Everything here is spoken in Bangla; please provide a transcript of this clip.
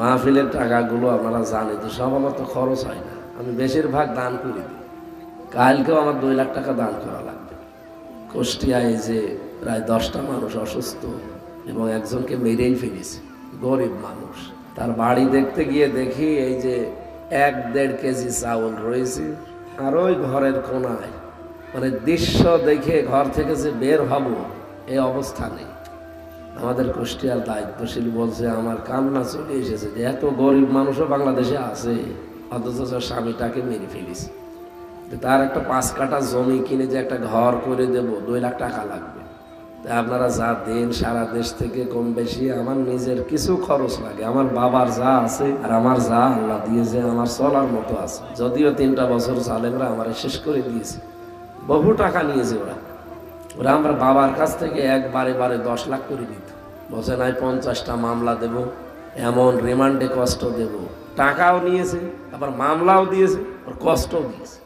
মাহফিলের টাকাগুলো আপনারা জানেন তো, সব আমার তো খরচ হয় না, আমি বেশিরভাগ দান করে দিই। কালকেও আমার 2 লাখ টাকা দান করা লাগবে। কুষ্টিয়ায় যে প্রায় 10টা মানুষ অসুস্থ এবং একজনকে মেরেই ফেলেছে, গরিব মানুষ, তার বাড়ি দেখতে গিয়ে দেখি এই যে 1-1.5 কেজি চাউল রয়েছে, আর ওই ঘরের কোনায়, মানে দৃশ্য দেখে ঘর থেকে যে বের হব এই অবস্থা নেই। আমাদের কুষ্টিয়ার দায়িত্বশীল বলছে, আমার কান্না চলে এসেছে যে এত গরিব মানুষও বাংলাদেশে আছে, অথচ স্বামীটাকে মেরে ফেলেছে। তার একটা 5 কাঠা জমি কিনে যে একটা ঘর করে দেব, 2 লাখ টাকা লাগবে। তাই আপনারা যা দেন সারা দেশ থেকে কম বেশি, আমার নিজের কিছু খরচ লাগে, আমার বাবার যা আছে আর আমার যা আল্লাহ দিয়েছে আমার চলার মতো আছে। যদিও 3টা বছর জালেমরা আমার শেষ করে দিয়েছে, বহু টাকা নিয়েছে ওরা। আমার বাবার কাছ থেকে একবারে 10 লাখ করে নিত, বলছে নাই 50টা মামলা দেব, এমন রিমান্ডে কষ্ট দেব। টাকাও নিয়েছে, আবার মামলাও দিয়েছে, আর কষ্টও দিয়েছে।